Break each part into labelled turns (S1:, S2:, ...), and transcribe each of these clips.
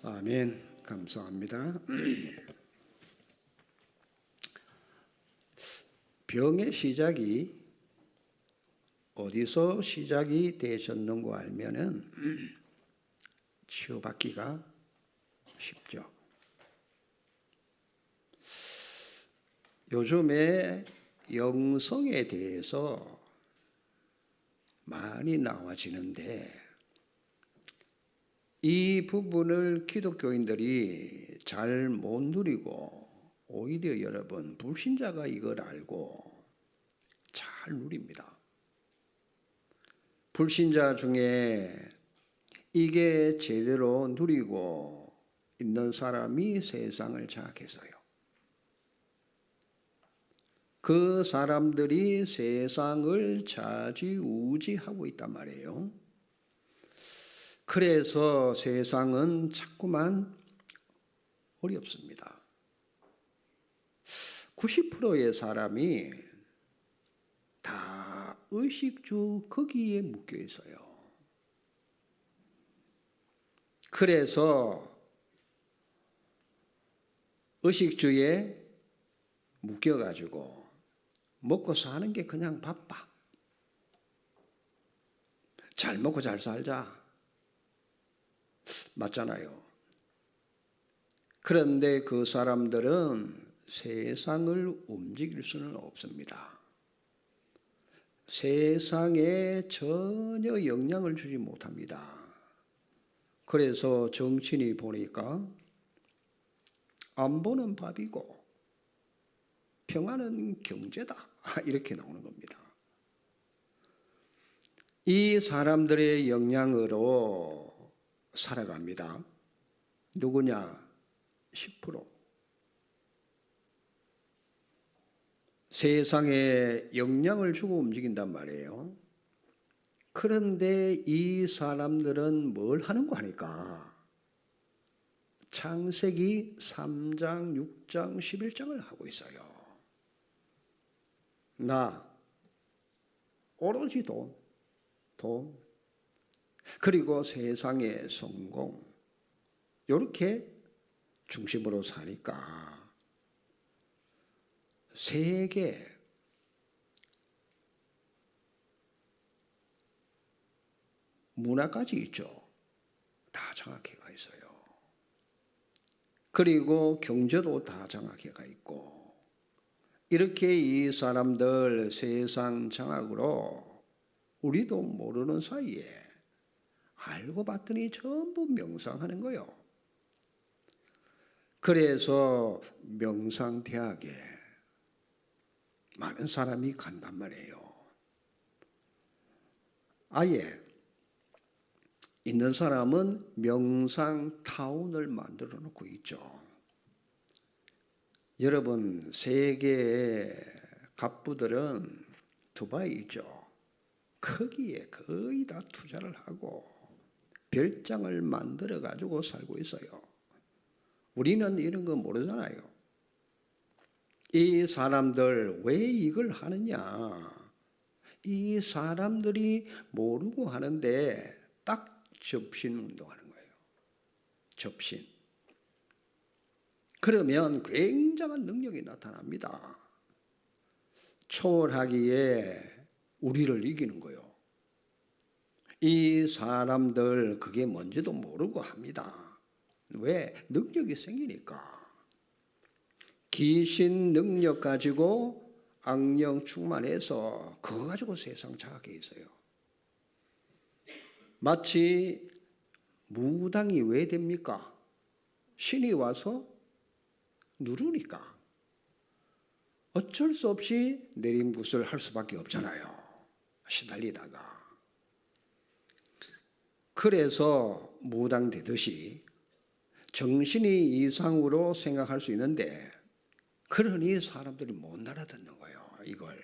S1: 아멘. 감사합니다. 병의 시작이 어디서 시작이 되셨는고 알면은 치유받기가 쉽죠. 요즘에 영성에 대해서 많이 나와지는데 이 부분을 기독교인들이 잘 못 누리고 오히려 여러분 불신자가 이걸 알고 잘 누립니다. 불신자 중에 이게 제대로 누리고 있는 사람이 세상을 장악해서요. 그 사람들이 세상을 좌지우지하고 있단 말이에요. 그래서 세상은 자꾸만 어렵습니다. 90%의 사람이 다 의식주 거기에 묶여 있어요. 그래서 의식주에 묶여가지고 먹고 사는 게 그냥 바빠. 잘 먹고 잘 살자. 맞잖아요. 그런데 그 사람들은 세상을 움직일 수는 없습니다. 세상에 전혀 영향을 주지 못합니다. 그래서 정치인이 보니까 안보는 밥이고 평화는 경제다. 이렇게 나오는 겁니다. 이 사람들의 영향으로 살아갑니다. 누구냐? 10%. 세상에 영향을 주고 움직인단 말이에요. 그런데 이 사람들은 뭘 하는가 하니까 창세기 3장, 6장, 11장을 하고 있어요. 나 오로지 돈. 그리고 세상의 성공. 이렇게 중심으로 사니까 세계 문화까지 있죠. 다 장악해 가 있어요. 그리고 경제도 다 장악해 가 있고 이렇게 이 사람들 세상 장악으로 우리도 모르는 사이에 알고 봤더니 전부 명상하는 거예요. 그래서 명상대학에 많은 사람이 간단 말이에요. 아예 있는 사람은 명상타운을 만들어 놓고 있죠. 여러분 세계의 갑부들은 두바이 있죠. 거기에 거의 다 투자를 하고 별장을 만들어 가지고 살고 있어요. 우리는 이런 거 모르잖아요. 이 사람들 왜 이걸 하느냐? 이 사람들이 모르고 하는데 딱 접신 운동하는 거예요. 접신. 그러면 굉장한 능력이 나타납니다. 초월하기에 우리를 이기는 거예요. 이 사람들 그게 뭔지도 모르고 합니다. 왜? 능력이 생기니까. 귀신 능력 가지고 악령 충만해서 그거 가지고 세상 장악해 있어요. 마치 무당이 왜 됩니까? 신이 와서 누르니까 어쩔 수 없이 내림굿을 할 수밖에 없잖아요. 시달리다가. 그래서 무당 되듯이 정신이 이상으로 생각할 수 있는데 그러니 사람들이 못 알아듣는 거예요. 이걸.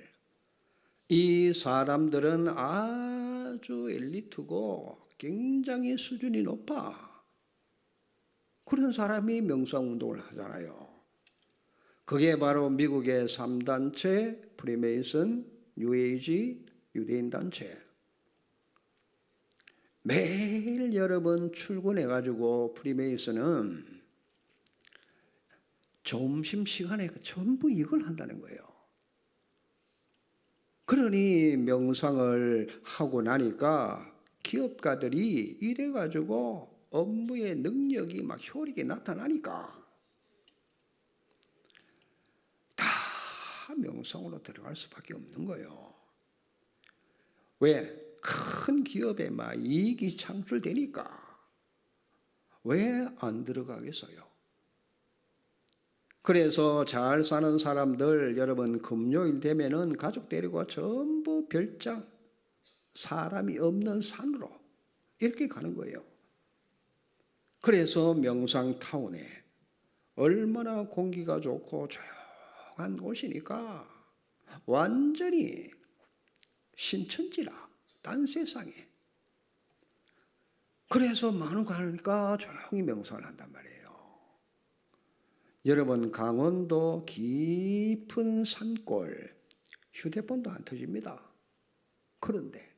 S1: 이 사람들은 아주 엘리트고 굉장히 수준이 높아. 그런 사람이 명상운동을 하잖아요. 그게 바로 미국의 3단체, 프리메이슨, 뉴에이지, 유대인 단체. 매일 여러분 출근해가지고 프리메이슨은 점심시간에 전부 이걸 한다는 거예요. 그러니 명상을 하고 나니까 기업가들이 이래가지고 업무의 능력이 막 효력이 나타나니까 다 명상으로 들어갈 수밖에 없는 거예요. 왜? 큰 기업에 막 이익이 창출되니까 왜 안 들어가겠어요? 그래서 잘 사는 사람들 여러분 금요일 되면은 가족 데리고 전부 별장 사람이 없는 산으로 이렇게 가는 거예요. 그래서 명상타운에 얼마나 공기가 좋고 조용한 곳이니까 완전히 신천지라 딴 세상에. 그래서 많은 거 하니까 조용히 명상을 한단 말이에요. 여러분 강원도 깊은 산골 휴대폰도 안 터집니다. 그런데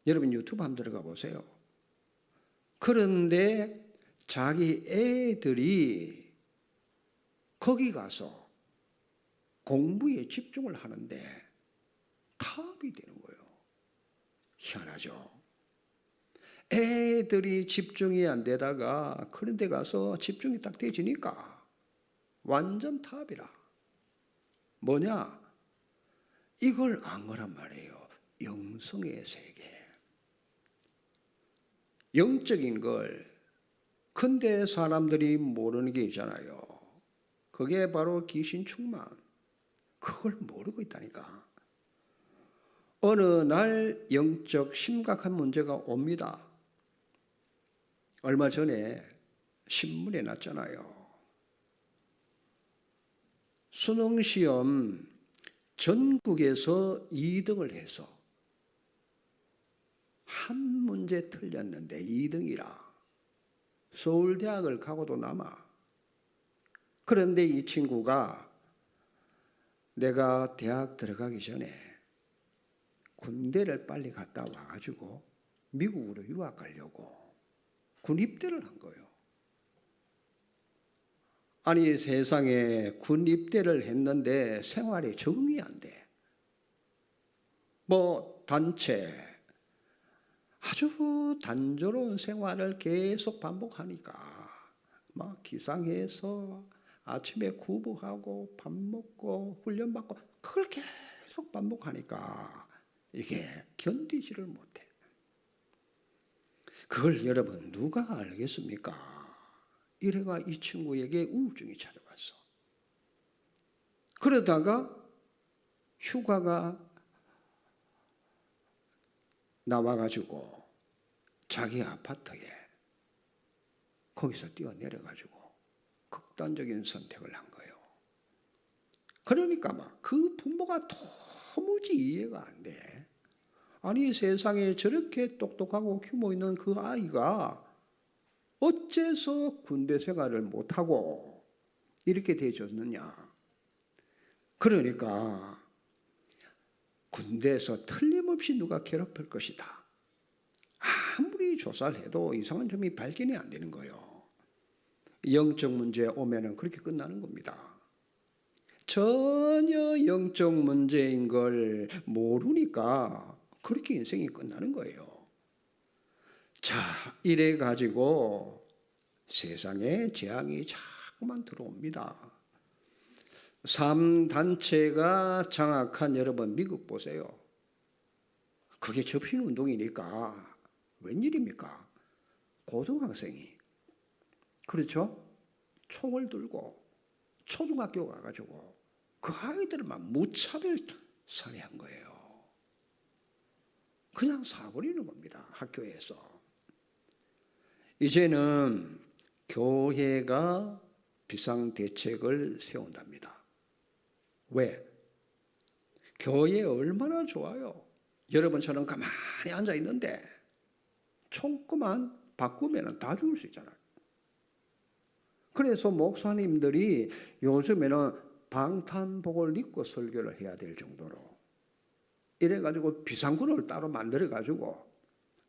S1: 여러분 유튜브 한번 들어가 보세요. 그런데 자기 애들이 거기 가서 공부에 집중을 하는데 탑이 되는 거예요. 희한하죠. 애들이 집중이 안 되다가 그런 데 가서 집중이 딱 되지니까 완전 탑이라. 뭐냐? 이걸 안 거란 말이에요. 영성의 세계. 영적인 걸. 근데 사람들이 모르는 게 있잖아요. 그게 바로 귀신 충만. 그걸 모르고 있다니까. 어느 날 영적 심각한 문제가 옵니다. 얼마 전에 신문에 났잖아요. 수능시험 전국에서 2등을 해서 한 문제 틀렸는데 2등이라 서울대학을 가고도 남아. 그런데 이 친구가 내가 대학 들어가기 전에 군대를 빨리 갔다 와가지고 미국으로 유학 가려고 군 입대를 한 거예요. 아니 세상에 군 입대를 했는데 생활에 적응이 안 돼. 뭐 단체 아주 단조로운 생활을 계속 반복하니까 막 기상해서 아침에 구보하고 밥 먹고 훈련 받고 그걸 계속 반복하니까 이게 견디지를 못해. 그걸 여러분 누가 알겠습니까? 이래가 이 친구에게 우울증이 찾아왔어. 그러다가 휴가가 나와가지고 자기 아파트에 거기서 뛰어내려가지고 극단적인 선택을 한 거예요. 그러니까 막 그 부모가 도무지 이해가 안 돼. 아니 세상에 저렇게 똑똑하고 규모 있는 그 아이가 어째서 군대 생활을 못하고 이렇게 되어졌느냐. 그러니까 군대에서 틀림없이 누가 괴롭힐 것이다. 아무리 조사를 해도 이상한 점이 발견이 안 되는 거예요. 영적 문제 오면은 그렇게 끝나는 겁니다. 전혀 영적 문제인 걸 모르니까 그렇게 인생이 끝나는 거예요. 자, 이래 가지고 세상에 재앙이 자꾸만 들어옵니다. 3단체가 장악한 여러분 미국 보세요. 그게 접신운동이니까 웬일입니까? 고등학생이 그렇죠? 총을 들고 초등학교 가가지고 그 아이들만 무차별 살해한 거예요. 그냥 쏴버리는 겁니다. 학교에서. 이제는 교회가 비상대책을 세운답니다. 왜? 교회 얼마나 좋아요. 여러분처럼 가만히 앉아있는데 총구만 바꾸면 다 죽을 수 있잖아요. 그래서 목사님들이 요즘에는 방탄복을 입고 설교를 해야 될 정도로 이래가지고 비상군을 따로 만들어가지고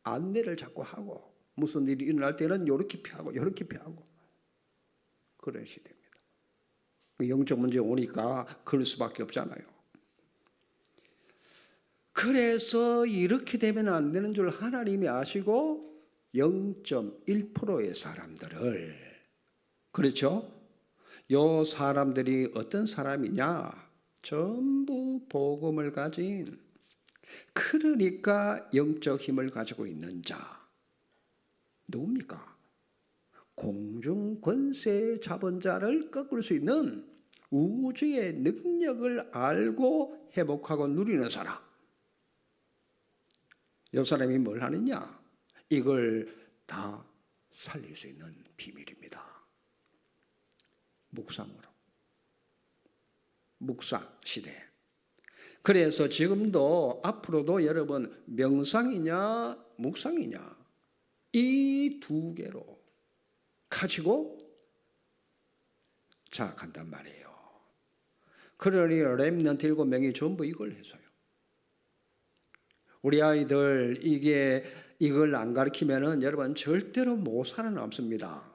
S1: 안내를 자꾸 하고 무슨 일이 일어날 때는 이렇게 피하고 이렇게 피하고 그런 시대입니다. 영적 문제 오니까 그럴 수밖에 없잖아요. 그래서 이렇게 되면 안 되는 줄 하나님이 아시고 0.1%의 사람들을, 그렇죠? 요 사람들이 어떤 사람이냐? 전부 복음을 가진, 그러니까 영적 힘을 가지고 있는 자. 누굽니까? 공중 권세 잡은 자를 꺾을 수 있는 우주의 능력을 알고 회복하고 누리는 사람. 이 사람이 뭘 하느냐? 이걸 다 살릴 수 있는 비밀입니다. 묵상으로. 묵상 시대. 그래서 지금도 앞으로도 여러분 명상이냐 묵상이냐 이 두 개로 가지고 자 간단 말이에요. 그러니 렘넌트 7명이 전부 이걸 해서요. 우리 아이들 이걸 안 가르치면은 여러분 절대로 못 살아남습니다.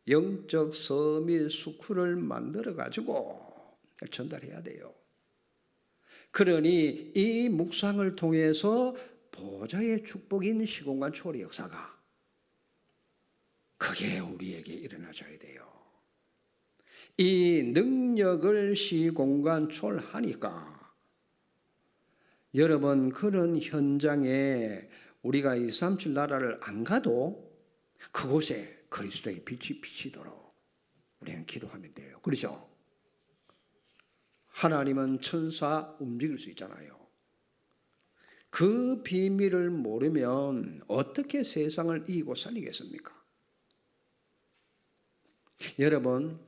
S1: 영적 서밋 스쿨을 만들어 가지고 전달해야 돼요. 그러니 이 묵상을 통해서 보좌의 축복인 시공간 초월의 역사가 그게 우리에게 일어나줘야 돼요. 이 능력을 시공간 초월하니까 여러분 그런 현장에 우리가 237 나라를 안 가도 그곳에 그리스도의 빛이 비치도록 우리는 기도하면 돼요. 그렇죠? 하나님은 천사 움직일 수 있잖아요. 그 비밀을 모르면 어떻게 세상을 이기고 살리겠습니까? 여러분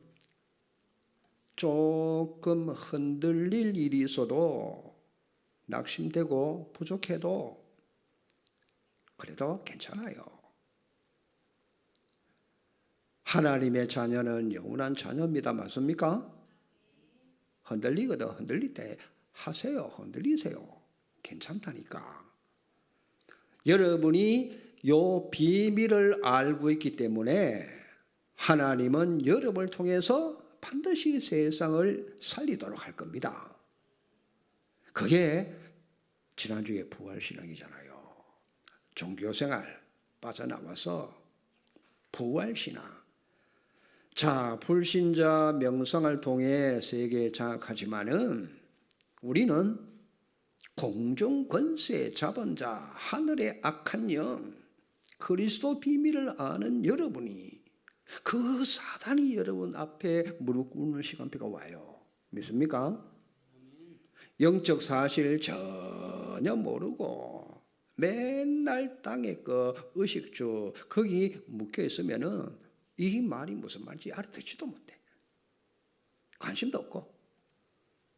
S1: 조금 흔들릴 일이 있어도 낙심되고 부족해도 그래도 괜찮아요. 하나님의 자녀는 영원한 자녀입니다. 맞습니까? 흔들리거든. 흔들릴 때 하세요. 흔들리세요. 괜찮다니까. 여러분이 요 비밀을 알고 있기 때문에 하나님은 여러분을 통해서 반드시 세상을 살리도록 할 겁니다. 그게 지난주에 부활신앙이잖아요. 종교생활 빠져나와서 부활신앙. 자, 불신자 명상을 통해 세계 장악하지만은 우리는 공중 권세 잡은 자, 하늘의 악한 영, 그리스도 비밀을 아는 여러분이 그 사단이 여러분 앞에 무릎 꿇는 시간표가 와요. 믿습니까? 영적 사실 전혀 모르고 맨날 땅에 그 의식주 거기 묶여 있으면은 이 말이 무슨 말인지 알아듣지도 못해. 관심도 없고.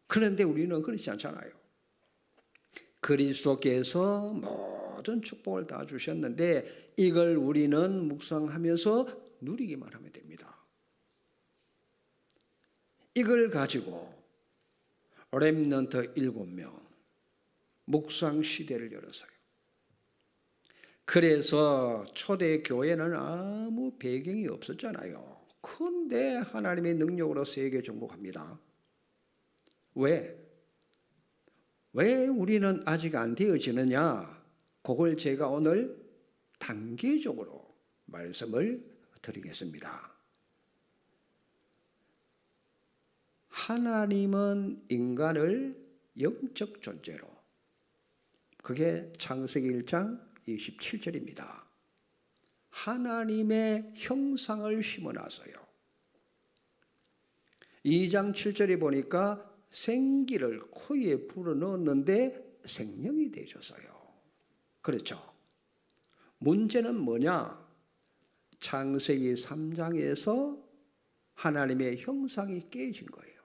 S1: 그런데 우리는 그렇지 않잖아요. 그리스도께서 모든 축복을 다 주셨는데 이걸 우리는 묵상하면서 누리기만 하면 됩니다. 이걸 가지고 렘넌트 7명 묵상 시대를 열었어요. 그래서 초대 교회는 아무 배경이 없었잖아요. 그런데 하나님의 능력으로 세계 정복합니다. 왜 우리는 아직 안 되어지느냐? 그걸 제가 오늘 단계적으로 말씀을 드리겠습니다. 하나님은 인간을 영적 존재로, 그게 창세기 1장 27절입니다. 하나님의 형상을 심어놨어요. 2장 7절에 보니까 생기를 코에 불어넣었는데 생명이 되셨어요. 그렇죠? 문제는 뭐냐? 창세기 3장에서 하나님의 형상이 깨진 거예요.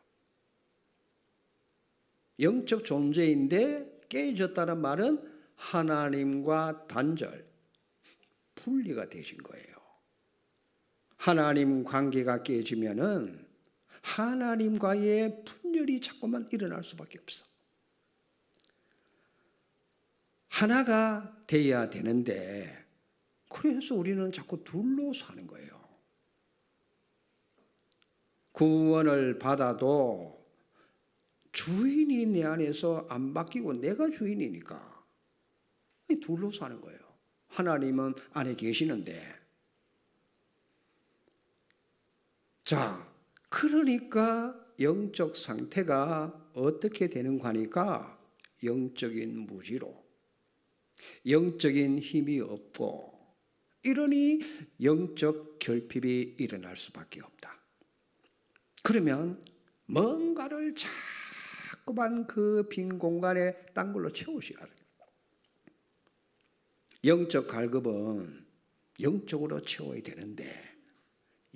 S1: 영적 존재인데 깨졌다는 말은 하나님과 단절, 분리가 되신 거예요. 하나님 관계가 깨지면은 하나님과의 분열이 자꾸만 일어날 수밖에 없어. 하나가 돼야 되는데 그래서 우리는 자꾸 둘로 사는 거예요. 구원을 받아도 주인이 내 안에서 안 바뀌고 내가 주인이니까 둘로 사는 거예요. 하나님은 안에 계시는데. 자, 그러니까 영적 상태가 어떻게 되는가 하니까 영적인 무지로, 영적인 힘이 없고, 이러니 영적 결핍이 일어날 수밖에 없다. 그러면 뭔가를 자꾸만 그 빈 공간에 딴 걸로 채우셔야 돼요. 영적 갈급은 영적으로 채워야 되는데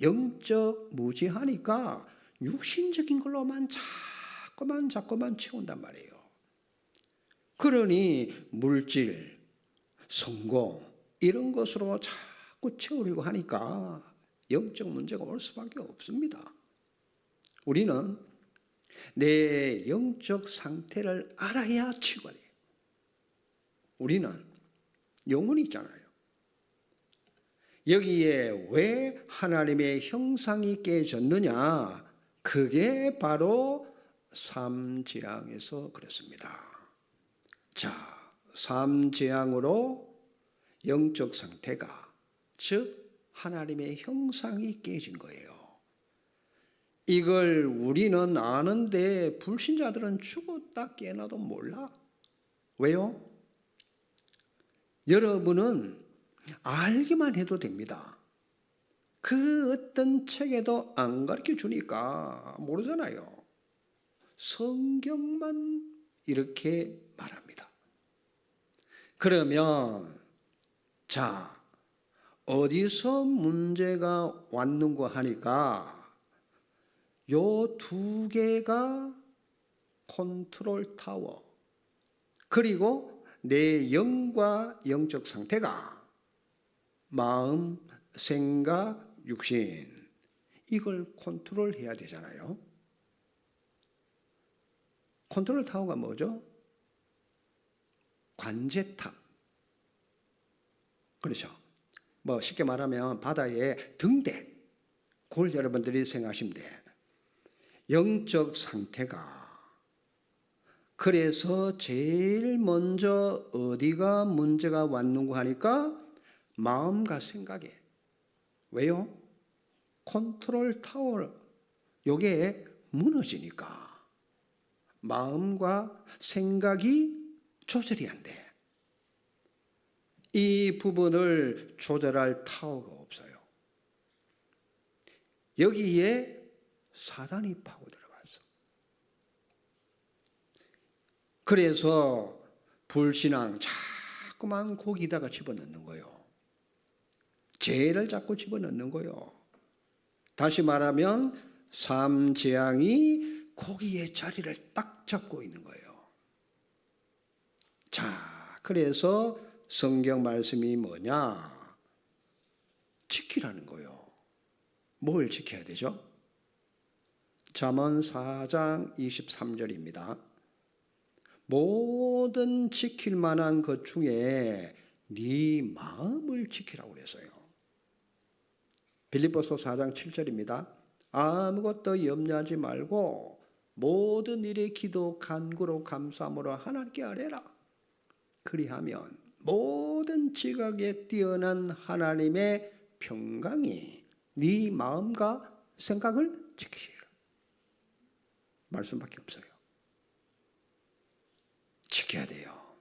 S1: 영적 무지하니까 육신적인 걸로만 자꾸만 채운단 말이에요. 그러니 물질, 성공 이런 것으로 자꾸 채우려고 하니까 영적 문제가 올 수밖에 없습니다. 우리는 내 영적 상태를 알아야 치유가 돼요. 우리는 영혼이 있잖아요. 여기에 왜 하나님의 형상이 깨졌느냐? 그게 바로 삼재앙에서 그렇습니다. 자, 삼재앙으로 영적 상태가, 즉 하나님의 형상이 깨진 거예요. 이걸 우리는 아는데 불신자들은 죽었다 깨어나도 몰라. 왜요? 여러분은 알기만 해도 됩니다. 그 어떤 책에도 안 가르쳐 주니까 모르잖아요. 성경만 이렇게 말합니다. 그러면 자, 어디서 문제가 왔는가 하니까 요 두 개가 컨트롤 타워, 그리고 내 영과 영적 상태가 마음, 생각, 육신, 이걸 컨트롤해야 되잖아요. 컨트롤 타워가 뭐죠? 관제탑. 그렇죠. 뭐 쉽게 말하면 바다의 등대, 그걸 여러분들이 생각하시면 돼. 영적 상태가, 그래서 제일 먼저 어디가 문제가 왔는가 하니까 마음과 생각에. 왜요? 컨트롤 타워 요게 무너지니까 마음과 생각이 조절이 안 돼. 이 부분을 조절할 타워가 없어요. 여기에 사단이 파고 들어갔어. 그래서 불신앙 자꾸만 거기다가 집어넣는 거예요. 죄를 자꾸 집어넣는 거예요. 다시 말하면 삼재앙이 거기에 자리를 딱 잡고 있는 거예요. 자, 그래서 성경 말씀이 뭐냐? 지키라는 거예요. 뭘 지켜야 되죠? 잠언 4장 23절입니다. 모든 지킬 만한 것 중에 네 마음을 지키라고 그랬어요. 빌립보서 4장 7절입니다. 아무것도 염려하지 말고 모든 일에 기도 간구로 감사함으로 하나님께 아뢰라. 그리하면 모든 지각에 뛰어난 하나님의 평강이 네 마음과 생각을 지키시리라. 말씀밖에 없어요. 지켜야 돼요.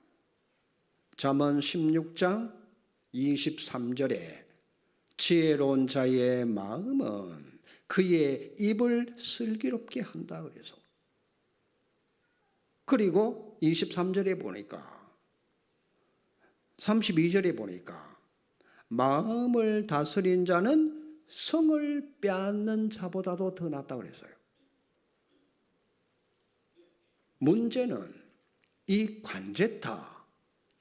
S1: 잠언 16장 23절에 지혜로운 자의 마음은 그의 입을 슬기롭게 한다 그래서. 그리고 23절에 보니까 32절에 보니까 마음을 다스린 자는 성을 빼앗는 자보다도 더 낫다 그랬어요. 문제는 이 관제타,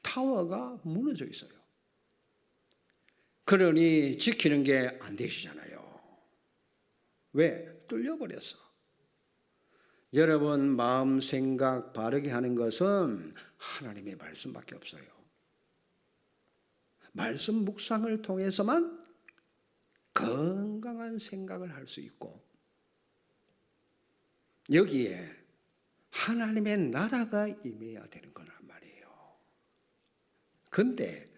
S1: 타워가 무너져 있어요. 그러니 지키는 게 안 되시잖아요. 왜? 뚫려버렸어. 여러분 마음 생각 바르게 하는 것은 하나님의 말씀밖에 없어요. 말씀 묵상을 통해서만 건강한 생각을 할 수 있고, 여기에 하나님의 나라가 임해야 되는 거란 말이에요. 근데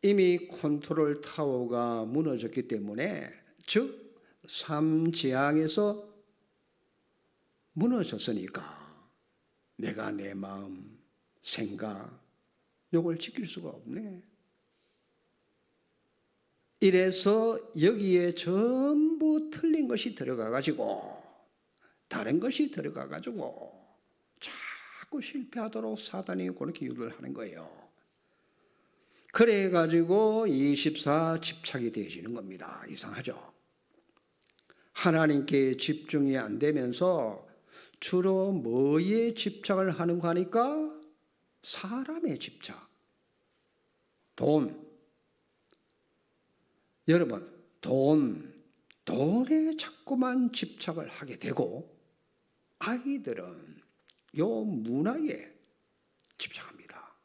S1: 이미 컨트롤 타워가 무너졌기 때문에, 즉 삶 지향에서 무너졌으니까 내가 내 마음, 생각 요걸 지킬 수가 없네. 이래서 여기에 전부 틀린 것이 들어가가지고, 다른 것이 들어가가지고 자꾸 실패하도록 사단이 그렇게 유도를 하는 거예요. 그래가지고 24 집착이 되어지는 겁니다. 이상하죠? 하나님께 집중이 안 되면서 주로 뭐에 집착을 하는가 하니까 사람의 집착, 돈. 여러분, 돈에 자꾸만 집착을 하게 되고, 아이들은 요 문화에 집착합니다.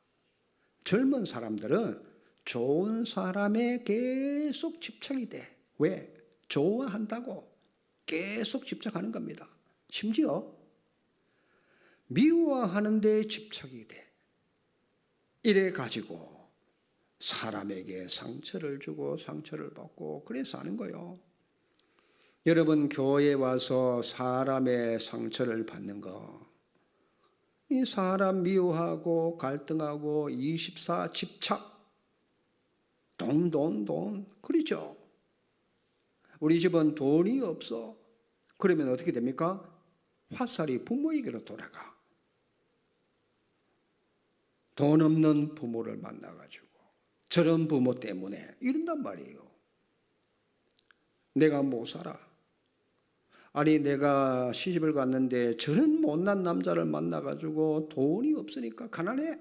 S1: 젊은 사람들은 좋은 사람에 계속 집착이 돼. 왜? 좋아한다고 계속 집착하는 겁니다. 심지어 미워하는 데 집착이 돼. 이래 가지고 사람에게 상처를 주고 상처를 받고 그래서 하는 거예요. 여러분, 교회에 와서 사람의 상처를 받는 거, 이 사람 미워하고 갈등하고 24 집착, 돈, 그렇죠? 우리 집은 돈이 없어. 그러면 어떻게 됩니까? 화살이 부모에게로 돌아가. 돈 없는 부모를 만나가지고 저런 부모 때문에 이런단 말이에요. 내가 못 살아. 아니, 내가 시집을 갔는데 저런 못난 남자를 만나가지고 돈이 없으니까 가난해.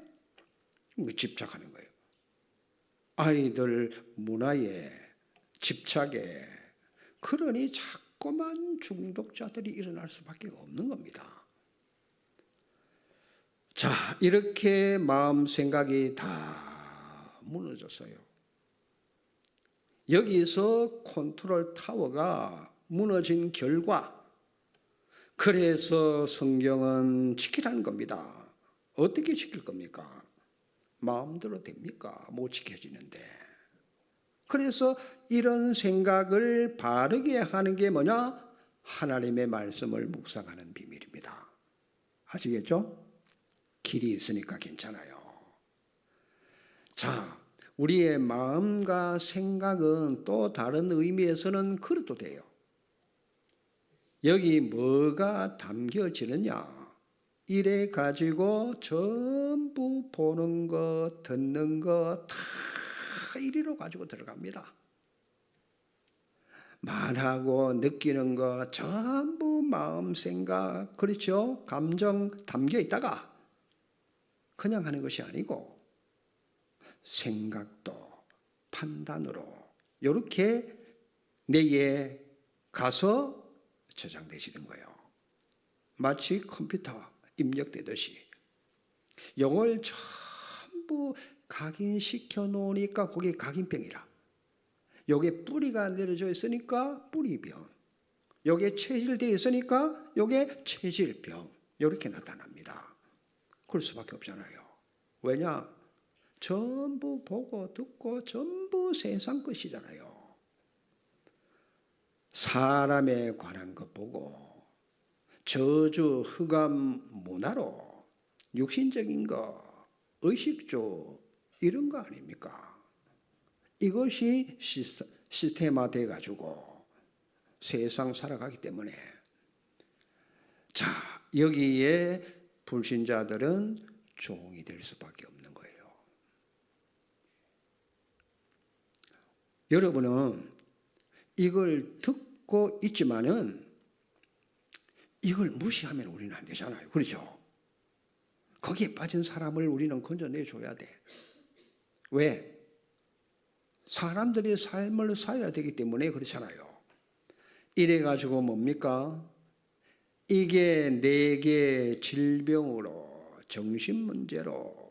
S1: 집착하는 거예요. 아이들 문화에 집착에. 그러니 자꾸만 중독자들이 일어날 수밖에 없는 겁니다. 자, 이렇게 마음 생각이 다 무너졌어요. 여기서 컨트롤 타워가 무너진 결과, 그래서 성경은 지키라는 겁니다. 어떻게 지킬 겁니까? 마음대로 됩니까? 못 지켜지는데. 그래서 이런 생각을 바르게 하는 게 뭐냐? 하나님의 말씀을 묵상하는 비밀입니다. 아시겠죠? 길이 있으니까 괜찮아요. 자, 우리의 마음과 생각은 또 다른 의미에서는 그래도 돼요. 여기 뭐가 담겨지느냐? 이래 가지고 전부 보는 것, 듣는 것 다 이리로 가지고 들어갑니다. 말하고 느끼는 것 전부 마음, 생각, 그렇죠? 감정 담겨 있다가 그냥 하는 것이 아니고 생각도 판단으로 이렇게 뇌에 가서 저장되시는 거예요. 마치 컴퓨터 입력되듯이 이걸 전부 각인시켜 놓으니까 그게 각인병이라. 여기에 뿌리가 내려져 있으니까 뿌리병, 여기에 체질되어 있으니까 여기에 체질병, 이렇게 나타납니다. 그럴 수밖에 없잖아요. 왜냐? 전부 보고 듣고 전부 세상 것이잖아요. 사람에 관한 것 보고 저주, 흑암 문화로 육신적인 거, 의식주 이런 거 아닙니까? 이것이 시스템화 돼가지고 세상 살아가기 때문에, 자, 여기에 불신자들은 종이 될 수밖에 없는 거예요. 여러분은 이걸 듣고 있지만은 이걸 무시하면 우리는 안 되잖아요. 그렇죠? 거기에 빠진 사람을 우리는 건져내줘야 돼. 왜? 사람들이 삶을 살아야 되기 때문에 그렇잖아요. 이래가지고 뭡니까? 이게 내게 질병으로, 정신문제로,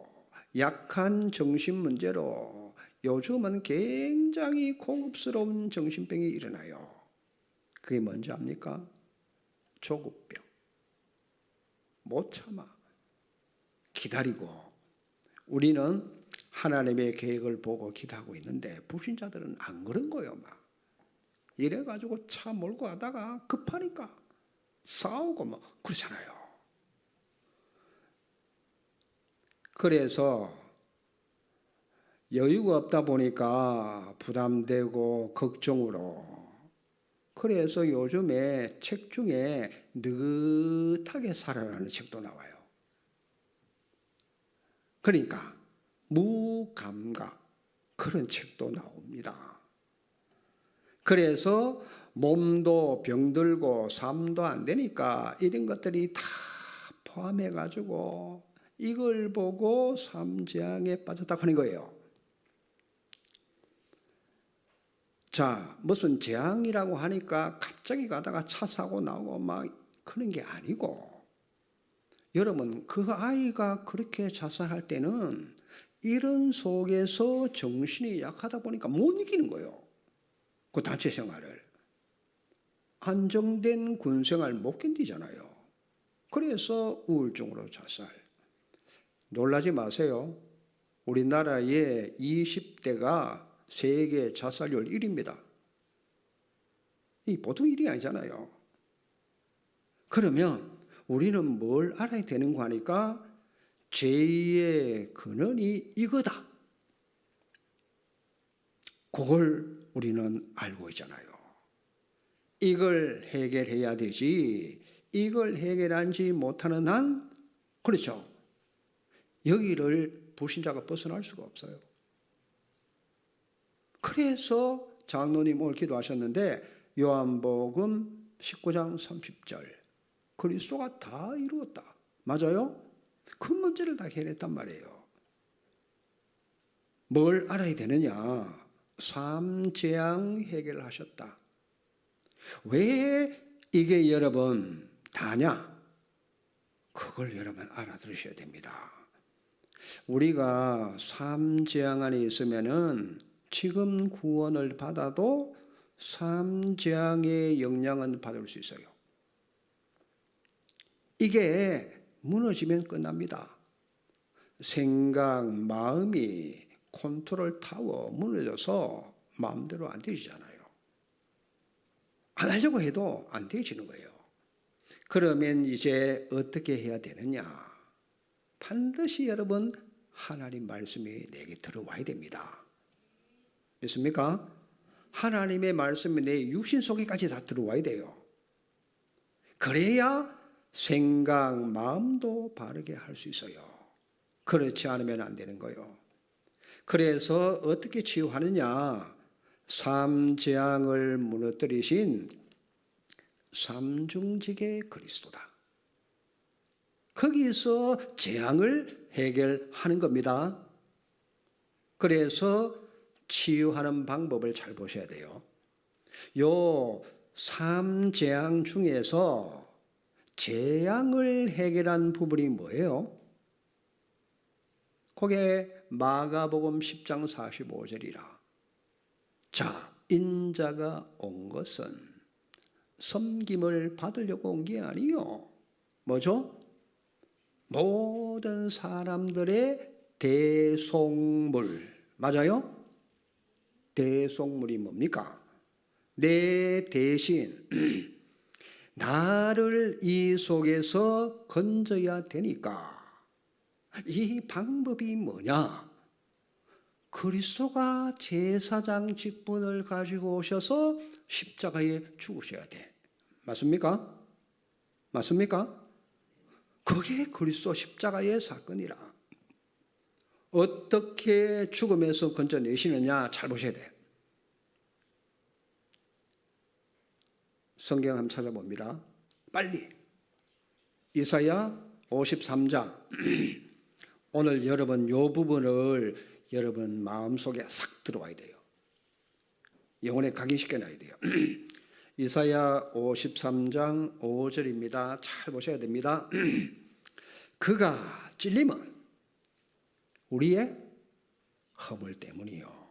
S1: 약한 정신문제로 요즘은 굉장히 고급스러운 정신병이 일어나요. 그게 뭔지 압니까? 조급병. 못 참아. 기다리고. 우리는 하나님의 계획을 보고 기도하고 있는데 불신자들은 안 그런 거예요. 막 이래가지고 차 몰고 가다가 급하니까 싸우고 뭐 그러잖아요. 그래서 여유가 없다 보니까 부담되고 걱정으로, 그래서 요즘에 책 중에 느긋하게 살아라는 책도 나와요. 그러니까 무감각 그런 책도 나옵니다. 그래서 몸도 병들고 삶도 안 되니까 이런 것들이 다 포함해 가지고 이걸 보고 삶재앙에 빠졌다 하는 거예요. 자, 무슨 재앙이라고 하니까 갑자기 가다가 차 사고 나고 막 그런 게 아니고, 여러분 그 아이가 그렇게 자살할 때는 이런 속에서 정신이 약하다 보니까 못 이기는 거예요. 그 단체 생활을. 안정된 군 생활 못 견디잖아요. 그래서 우울증으로 자살. 놀라지 마세요. 우리나라의 20대가 세계 자살률 1위입니다. 이 보통 일이 아니잖아요. 그러면 우리는 뭘 알아야 되는 거 하니까 죄의 근원이 이거다. 그걸 우리는 알고 있잖아요. 이걸 해결해야 되지, 이걸 해결하지 못하는 한, 그렇죠, 여기를 불신자가 벗어날 수가 없어요. 그래서 장로님 오늘 기도하셨는데 요한복음 19장 30절 그리스도가 다 이루었다. 맞아요? 그 문제를 다 해결했단 말이에요. 뭘 알아야 되느냐? 삶재앙 해결을 하셨다. 왜 이게 여러분 다냐? 그걸 여러분 알아들으셔야 됩니다. 우리가 삶재앙 안에 있으면은 지금 구원을 받아도 삶재앙의 영향은 받을 수 있어요. 이게 무너지면 끝납니다. 생각, 마음이 컨트롤 타워 무너져서 마음대로 안 되지잖아요. 안 하려고 해도 안 되지는 거예요. 그러면 이제 어떻게 해야 되느냐? 반드시 여러분 하나님 말씀이 내게 들어와야 됩니다. 믿습니까? 하나님의 말씀이 내 육신 속에까지 다 들어와야 돼요. 그래야 생각, 마음도 바르게 할 수 있어요. 그렇지 않으면 안 되는 거예요. 그래서 어떻게 치유하느냐? 삶재앙을 무너뜨리신 삼중직의 그리스도다. 거기서 재앙을 해결하는 겁니다. 그래서 치유하는 방법을 잘 보셔야 돼요. 요 삼재앙 중에서 재앙을 해결한 부분이 뭐예요? 그게 마가복음 10장 45절이라. 자, 인자가 온 것은 섬김을 받으려고 온 게 아니요. 뭐죠? 모든 사람들의 대속물. 맞아요? 대속물이 뭡니까? 내 대신 나를 이 속에서 건져야 되니까 이 방법이 뭐냐? 그리스도가 제사장 직분을 가지고 오셔서 십자가에 죽으셔야 돼. 맞습니까? 맞습니까? 그게 그리스도 십자가의 사건이라. 어떻게 죽음에서 건져내시느냐 잘 보셔야 돼. 성경 한번 찾아봅니다. 빨리. 이사야 53장. 오늘 여러분 요 부분을 여러분 마음속에 싹 들어와야 돼요. 영혼에 각인시켜놔야 돼요. 이사야 53장 5절입니다. 잘 보셔야 됩니다. 그가 찔림은 우리의 허물 때문이요.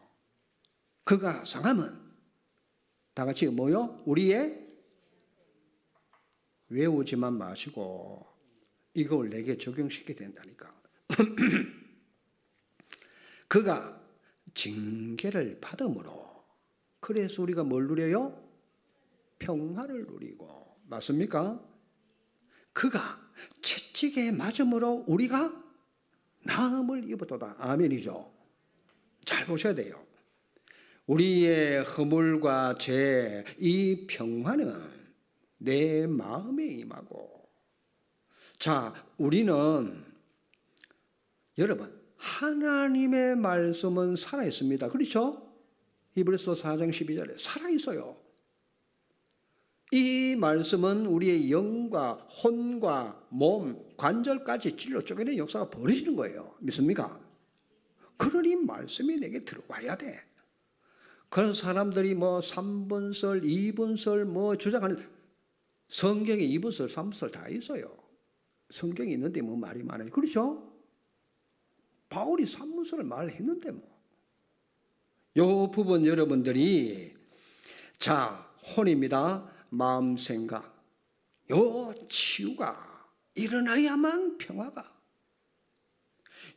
S1: 그가 상하면 다 같이 뭐요? 우리의 외우지만 마시고 이걸 내게 적용시켜야 된다니까. 그가 징계를 받음으로 그래서 우리가 뭘 누려요? 평화를 누리고. 맞습니까? 그가 채찍에 맞음으로 우리가 나음을 입었도다. 아멘이죠. 잘 보셔야 돼요. 우리의 허물과 죄, 이 평화는 내 마음에 임하고. 자, 우리는 여러분 하나님의 말씀은 살아있습니다. 그렇죠? 히브리서 4장 12절에 살아있어요. 이 말씀은 우리의 영과 혼과 몸, 관절까지 찔러 쪼개는 역사가 벌어지는 거예요. 믿습니까? 그러니 말씀이 내게 들어와야 돼. 그런 사람들이 뭐 3분설, 2분설 뭐 주장하는 성경에 2분설, 3분설 다 있어요. 성경이 있는데 뭐 말이 많아요. 그렇죠? 바울이 3분설을 말했는데 뭐. 요 부분 여러분들이 자, 혼입니다. 마음 생각. 요 치유가 일어나야만 평화가.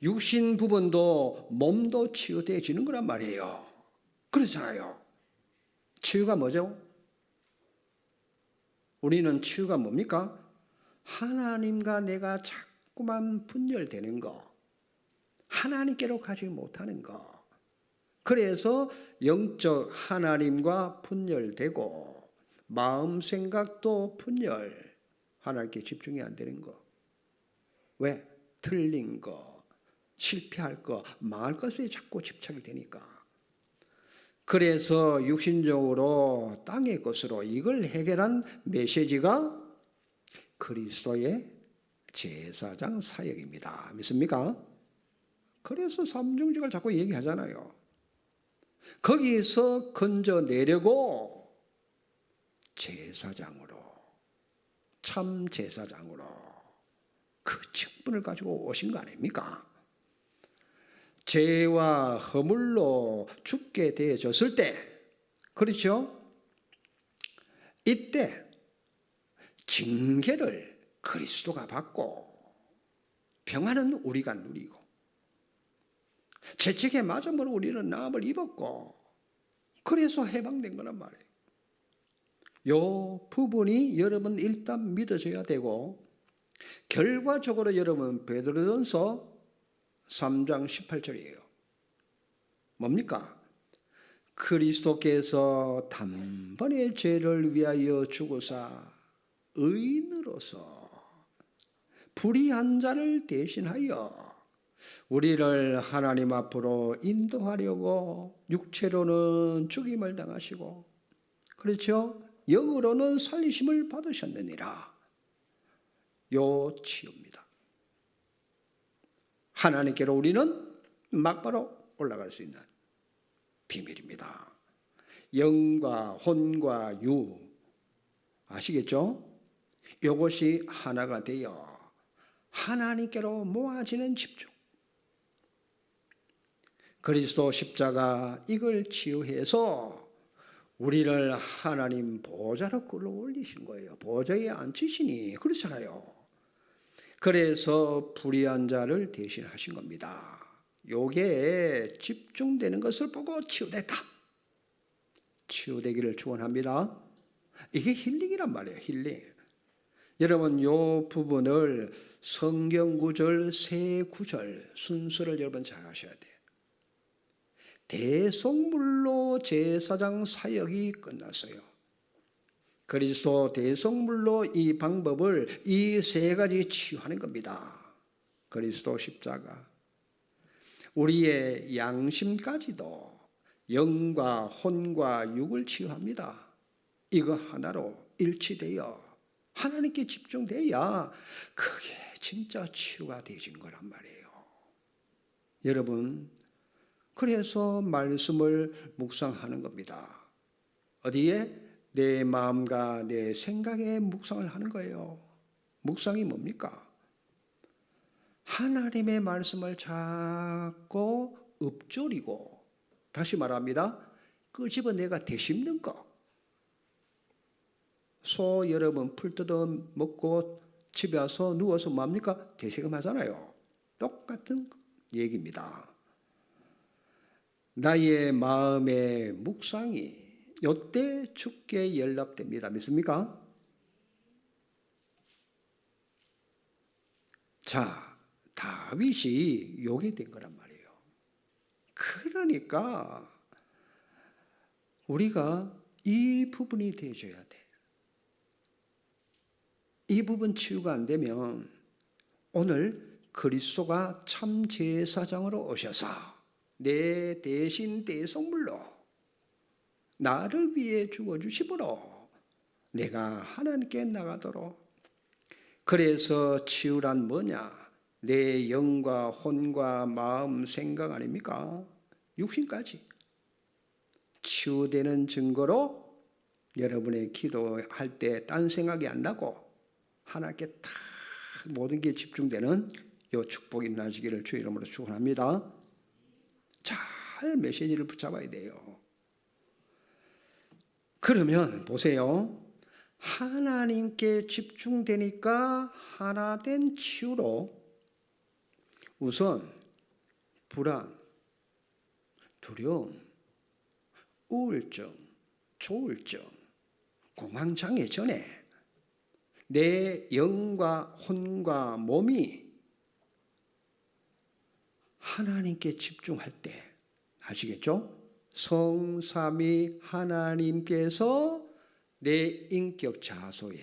S1: 육신 부분도 몸도 치유되어지는 거란 말이에요. 그렇잖아요. 치유가 뭐죠? 우리는 치유가 뭡니까? 하나님과 내가 자꾸만 분열되는 거. 하나님께로 가지 못하는 거. 그래서 영적 하나님과 분열되고 마음 생각도 분열. 하나님께 집중이 안 되는 거. 왜? 틀린 거, 실패할 거, 망할 것에 자꾸 집착이 되니까. 그래서 육신적으로 땅의 것으로 이걸 해결한 메시지가 그리스도의 제사장 사역입니다. 믿습니까? 그래서 삼중직을 자꾸 얘기하잖아요. 거기서 건져내려고 제사장으로, 참 제사장으로 그 직분을 가지고 오신 거 아닙니까? 죄와 허물로 죽게 되어졌을 때, 그렇죠? 이때 징계를 그리스도가 받고 평안은 우리가 누리고 채찍에 맞음으로 우리는 나음을 입었고 그래서 해방된 거란 말이에요. 이 부분이 여러분 일단 믿어져야 되고 결과적으로 여러분 베드로전서 3장 18절이에요. 뭡니까? 그리스도께서 단번에 죄를 위하여 죽으사 의인으로서 불의한 자를 대신하여 우리를 하나님 앞으로 인도하려고 육체로는 죽임을 당하시고 그렇죠? 영으로는 살리심을 받으셨느니라. 요 치유입니다. 하나님께로 우리는 막바로 올라갈 수 있는 비밀입니다. 영과 혼과 유 아시겠죠? 이것이 하나가 되어 하나님께로 모아지는 집중. 그리스도 십자가 이걸 치유해서 우리를 하나님 보좌로 끌어올리신 거예요. 보좌에 앉히시니 그렇잖아요. 그래서 불의한 자를 대신하신 겁니다. 요게 집중되는 것을 보고 치유됐다. 치유되기를 축원합니다. 이게 힐링이란 말이에요. 힐링. 여러분 요 부분을 성경 구절 세 구절 순서를 여러분 잘 아셔야 돼요. 대속물로 제사장 사역이 끝났어요. 그리스도 대속물로 이 방법을 이 세 가지 치유하는 겁니다. 그리스도 십자가. 우리의 양심까지도 영과 혼과 육을 치유합니다. 이거 하나로 일치되어 하나님께 집중돼야 그게 진짜 치유가 되신 거란 말이에요. 여러분 그래서 말씀을 묵상하는 겁니다. 어디에? 내 마음과 내 생각에 묵상을 하는 거예요. 묵상이 뭡니까? 하나님의 말씀을 자꾸 읊조리고 다시 말합니다. 끄집어내가 되씹는 거. 소 여러분 풀 뜯어 먹고 집에 와서 누워서 뭡니까? 되새김하잖아요. 똑같은 얘기입니다. 나의 마음의 묵상이 요때 주께 연락됩니다. 믿습니까? 자, 다윗이 요게 된 거란 말이에요. 그러니까 우리가 이 부분이 되어줘야 돼. 이 부분 치유가 안 되면 오늘 그리스도가 참 제사장으로 오셔서 내 대신 대속물로 나를 위해 죽어주심으로 내가 하나님께 나가도록. 그래서 치유란 뭐냐? 내 영과 혼과 마음 생각 아닙니까? 육신까지 치유되는 증거로 여러분의 기도할 때 딴 생각이 안 나고 하나님께 다 모든 게 집중되는 이 축복이 나시기를 주의 이름으로 축원합니다. 잘 메시지를 붙잡아야 돼요. 그러면 보세요. 하나님께 집중되니까 하나 된 치유로 우선 불안, 두려움, 우울증, 조울증, 공황장애 전에 내 영과 혼과 몸이 하나님께 집중할 때 아시겠죠? 성삼위 하나님께서 내 인격 자소에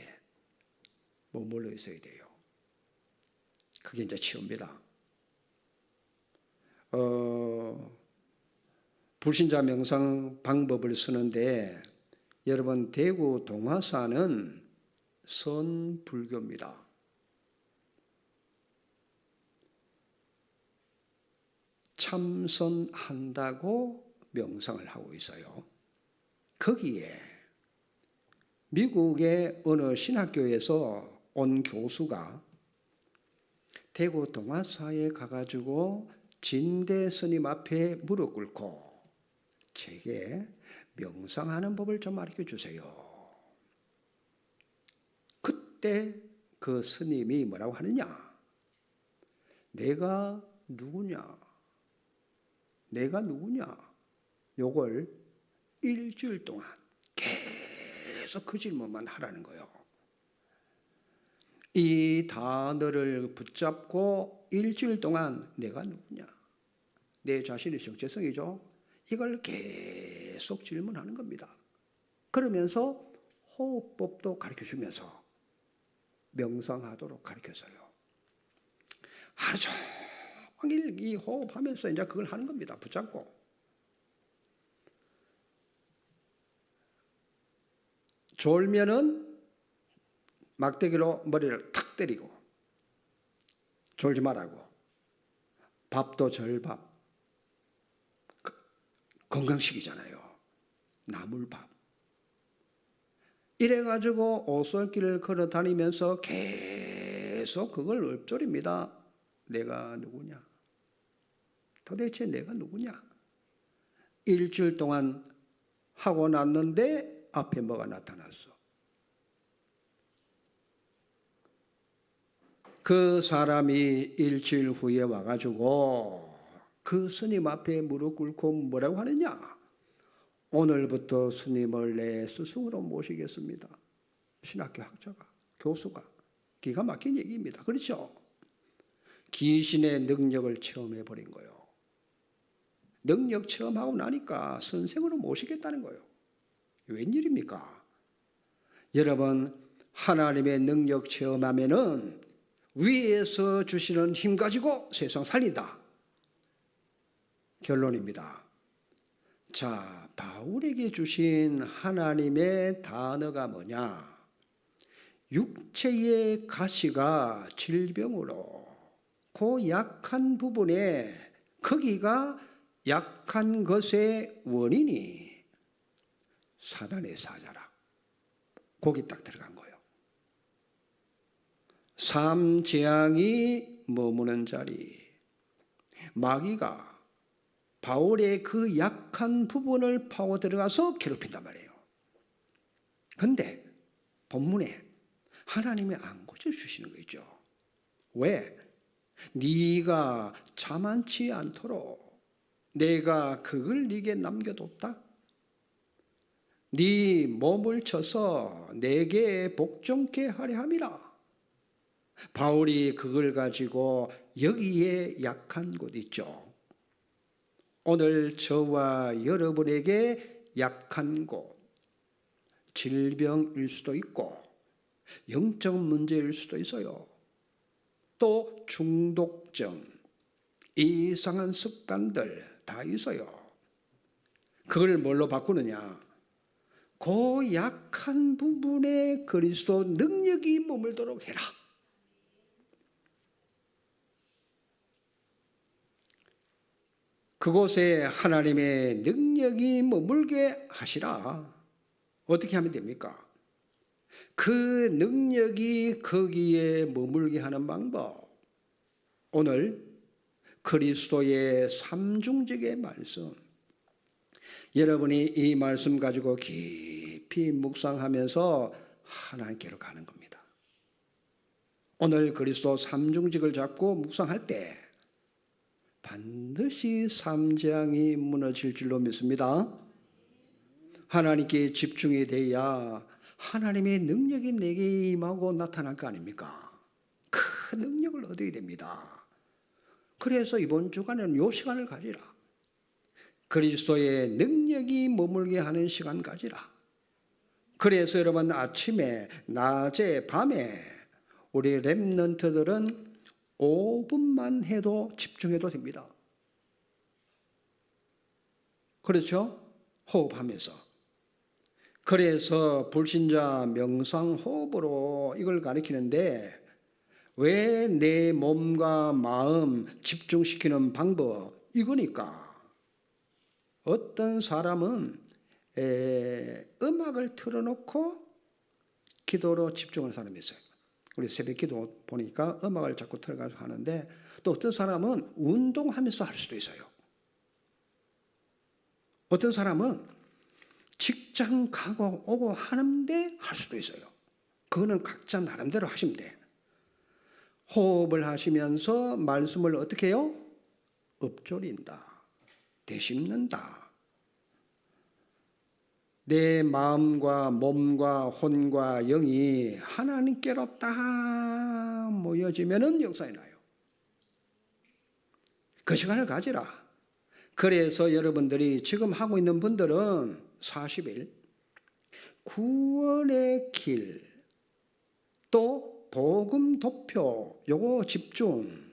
S1: 머물러 있어야 돼요. 그게 이제 치유입니다. 불신자 명상 방법을 쓰는데 여러분 대구 동화사는 선불교입니다. 참선한다고 명상을 하고 있어요. 거기에 미국의 어느 신학교에서 온 교수가 대구 동화사에 가가지고 진대 스님 앞에 무릎 꿇고 제게 명상하는 법을 좀 가르쳐 주세요. 그때 그 스님이 뭐라고 하느냐? 내가 누구냐? 내가 누구냐? 요걸 일주일 동안 계속 그 질문만 하라는 거예요. 이 단어를 붙잡고 일주일 동안 내가 누구냐? 내 자신의 정체성이죠. 이걸 계속 질문하는 겁니다. 그러면서 호흡법도 가르쳐주면서 명상하도록 가르쳐줘요. 하루 종일 이 호흡하면서 이제 그걸 하는 겁니다. 붙잡고. 졸면은 막대기로 머리를 탁 때리고 졸지 말라고. 밥도 절밥. 건강식이잖아요. 나물밥. 이래가지고 오솔길을 걸어 다니면서 계속 그걸 읊조립니다. 내가 누구냐? 도대체 내가 누구냐? 일주일 동안 하고 났는데 앞에 뭐가 나타났어? 그 사람이 일주일 후에 와가지고 그 스님 앞에 무릎 꿇고 뭐라고 하느냐? 오늘부터 스님을 내 스승으로 모시겠습니다. 신학교 학자가, 교수가. 기가 막힌 얘기입니다. 그렇죠? 귀신의 능력을 체험해버린 거예요. 능력 체험하고 나니까 선생으로 모시겠다는 거예요. 웬일입니까? 여러분, 하나님의 능력 체험하면은 위에서 주시는 힘 가지고 세상 살린다. 결론입니다. 자, 바울에게 주신 하나님의 단어가 뭐냐? 육체의 가시가 질병으로 그 약한 부분에 거기가 약한 것의 원인이 사단의 사자라. 거기 딱 들어간 거예요. 삼재앙이 머무는 자리, 마귀가 바울의 그 약한 부분을 파고 들어가서 괴롭힌단 말이에요. 근데 본문에 하나님이 안 고쳐주시는 거죠. 왜? 네가 자만치 않도록 내가 그걸 네게 남겨뒀다. 네 몸을 쳐서 내게 복종케 하려 함이라. 바울이 그걸 가지고 여기에 약한 곳 있죠. 오늘 저와 여러분에게 약한 곳, 질병일 수도 있고 영적 문제일 수도 있어요. 또 중독점, 이상한 습관들 다 있어요. 그걸 뭘로 바꾸느냐? 그 약한 부분에 그리스도 능력이 머물도록 해라. 그곳에 하나님의 능력이 머물게 하시라. 어떻게 하면 됩니까? 그 능력이 거기에 머물게 하는 방법. 오늘 그리스도의 삼중직의 말씀. 여러분이 이 말씀 가지고 깊이 묵상하면서 하나님께로 가는 겁니다. 오늘 그리스도 삼중직을 잡고 묵상할 때 반드시 삼재앙이 무너질 줄로 믿습니다. 하나님께 집중이 돼야 하나님의 능력이 내게 임하고 나타날 거 아닙니까? 그 능력을 얻어야 됩니다. 그래서 이번 주간에는 이 시간을 가지라. 그리스도의 능력이 머물게 하는 시간 가지라. 그래서 여러분 아침에, 낮에, 밤에 우리 렘넌트들은 5분만 해도 집중해도 됩니다. 그렇죠? 호흡하면서. 그래서 불신자 명상 호흡으로 이걸 가르치는데 왜 내 몸과 마음 집중시키는 방법 이거니까. 어떤 사람은 음악을 틀어놓고 기도로 집중하는 사람이 있어요. 우리 새벽 기도 보니까 음악을 자꾸 틀어가지고 하는데 또 어떤 사람은 운동하면서 할 수도 있어요. 어떤 사람은 직장 가고 오고 하는데 할 수도 있어요. 그거는 각자 나름대로 하시면 돼. 호흡을 하시면서 말씀을 어떻게 해요? 읊조린다. 되씹는다. 내 마음과 몸과 혼과 영이 하나님께로 딱 모여지면은 역사가 나요. 그 시간을 가지라. 그래서 여러분들이 지금 하고 있는 분들은 40일 구원의 길, 또 복음 도표 요거 집중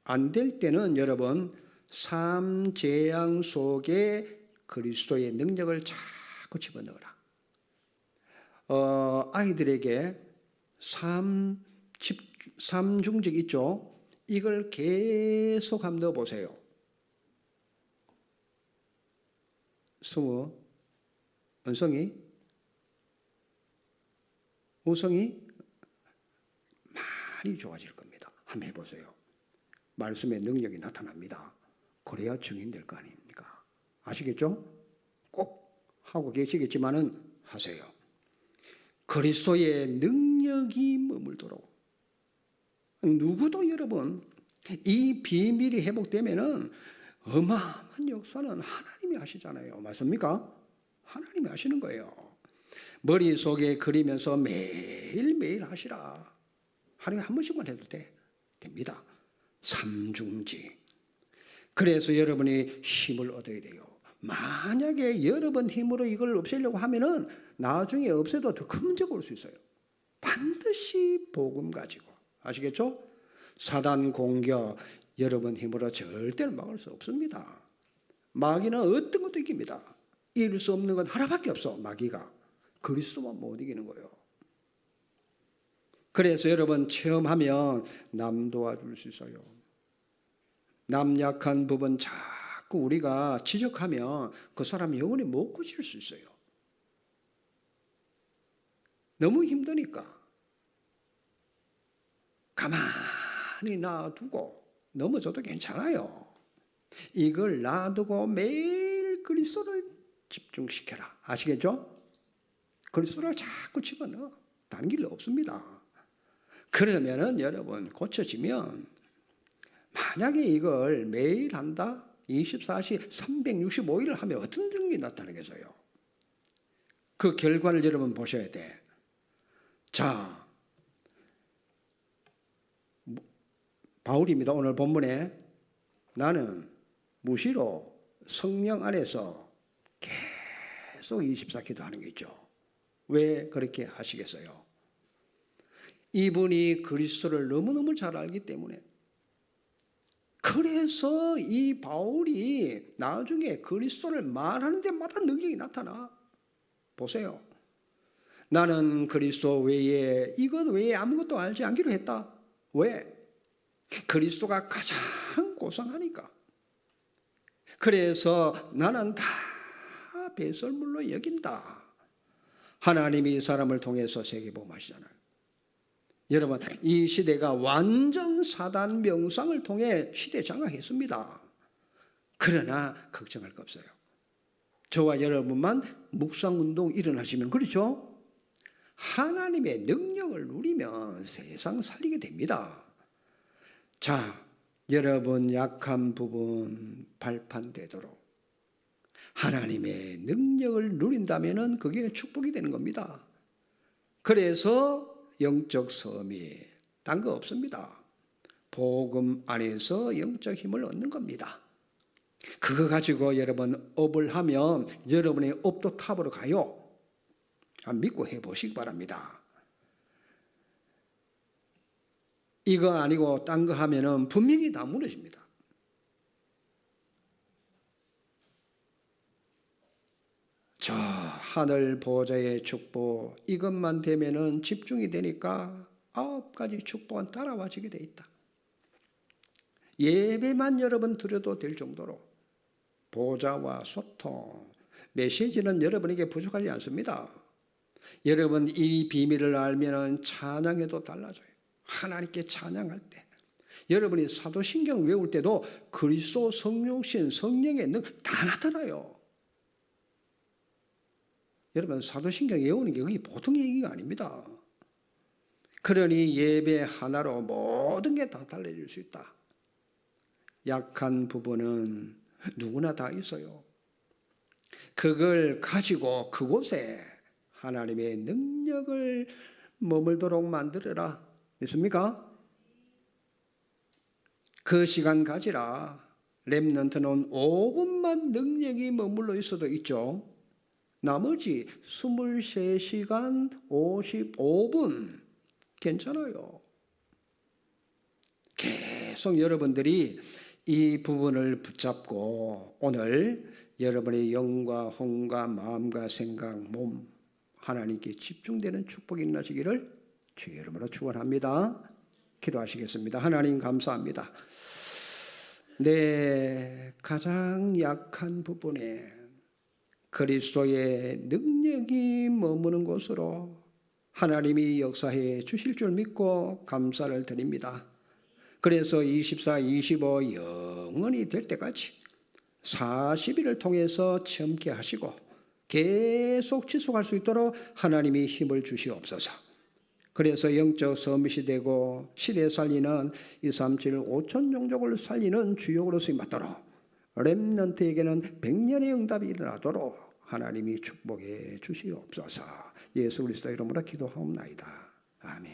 S1: 안 될 때는 여러분 삼재앙 속에 그리스도의 능력을 자꾸 집어넣어라. 아이들에게 삼중직 있죠? 이걸 계속 한번 넣어보세요. 승우, 은성이, 우성이 많이 좋아질 겁니다. 한번 해보세요. 말씀의 능력이 나타납니다. 그래야 증인 될 거 아닙니까? 아시겠죠? 꼭 하고 계시겠지만은 하세요. 그리스도의 능력이 머물도록. 누구도 여러분 이 비밀이 회복되면은 어마어마한 역사는 하나님이 하시잖아요. 맞습니까? 하나님이 하시는 거예요. 머릿속에 그리면서 매일매일 하시라. 하루에 한 번씩만 해도 됩니다. 삼중직. 그래서 여러분이 힘을 얻어야 돼요. 만약에 여러분 힘으로 이걸 없애려고 하면은 나중에 없애도 더 큰 문제가 올 수 있어요. 반드시 복음 가지고. 아시겠죠? 사단 공격 여러분 힘으로 절대로 막을 수 없습니다. 마귀는 어떤 것도 이깁니다. 이길 수 없는 건 하나밖에 없어. 마귀가. 그리스도만 못 이기는 거예요. 그래서 여러분 체험하면 남 도와줄 수 있어요. 남 약한 부분 자꾸 우리가 지적하면 그 사람이 영원히 못 고칠 수 있어요. 너무 힘드니까 가만히 놔두고 넘어져도 괜찮아요. 이걸 놔두고 매일 그리스도를 집중시켜라. 아시겠죠? 그리스도를 자꾸 집어넣어. 다른 길 없습니다. 그러면은 여러분 고쳐지면, 만약에 이걸 매일 한다? 24시 365일을 하면 어떤 증상이 나타나겠어요? 그 결과를 여러분 보셔야 돼. 자, 바울입니다. 오늘 본문에 나는 무시로 성령 안에서 계속 24기도 하는 게 있죠. 왜 그렇게 하시겠어요? 이분이 그리스도를 너무너무 잘 알기 때문에. 그래서 이 바울이 나중에 그리스도를 말하는 데마다 능력이 나타나. 보세요. 나는 그리스도 외에, 이것 외에 아무것도 알지 않기로 했다. 왜? 그리스도가 가장 고상하니까. 그래서 나는 다 배설물로 여긴다. 하나님이 사람을 통해서 세계복음하시잖아요. 여러분, 이 시대가 완전 사단 명상을 통해 시대 장악했습니다. 그러나 걱정할 거 없어요. 저와 여러분만 묵상운동 일어나시면, 그렇죠? 하나님의 능력을 누리면 세상 살리게 됩니다. 자, 여러분 약한 부분 발판되도록 하나님의 능력을 누린다면 그게 축복이 되는 겁니다. 그래서 영적 섬이 딴 거 없습니다. 복음 안에서 영적 힘을 얻는 겁니다. 그거 가지고 여러분 업을 하면 여러분의 업도 탑으로 가요. 믿고 해보시기 바랍니다. 이거 아니고 딴 거 하면은 분명히 다 무너집니다. 저 하늘 보좌의 축복, 이것만 되면은 집중이 되니까 9가지 축복은 따라와지게 돼 있다. 예배만 여러분 드려도 될 정도로 보좌와 소통, 메시지는 여러분에게 부족하지 않습니다. 여러분 이 비밀을 알면은 찬양해도 달라져요. 하나님께 찬양할 때, 여러분이 사도신경 외울 때도 그리스도 성령신 성령의 능력 다 나타나요. 여러분 사도신경 외우는 게 그게 보통 얘기가 아닙니다. 그러니 예배 하나로 모든 게 다 달라질 수 있다. 약한 부분은 누구나 다 있어요. 그걸 가지고 그곳에 하나님의 능력을 머물도록 만들어라. 믿습니까? 그 시간 가지라. 렘넌트는 5분만 능력이 머물러 있어도 있죠. 나머지 23시간 55분 괜찮아요. 계속 여러분들이 이 부분을 붙잡고 오늘 여러분의 영과 혼과 마음과 생각, 몸 하나님께 집중되는 축복이 일어나시기를 주의 이름으로 축원합니다. 기도하시겠습니다. 하나님 감사합니다. 내 가장 약한 부분에 그리스도의 능력이 머무는 곳으로 하나님이 역사해 주실 줄 믿고 감사를 드립니다. 그래서 24, 25 영원히 될 때까지 40일을 통해서 참게 하시고 계속 지속할 수 있도록 하나님이 힘을 주시옵소서. 그래서 영적 서밋이 되고 시대 살리는 237 5천 종족을 살리는 주역으로 쓰임받도록 렘넌트에게는 100년의 응답이 일어나도록 하나님이 축복해 주시옵소서. 예수 그리스도 이름으로 기도하옵나이다. 아멘.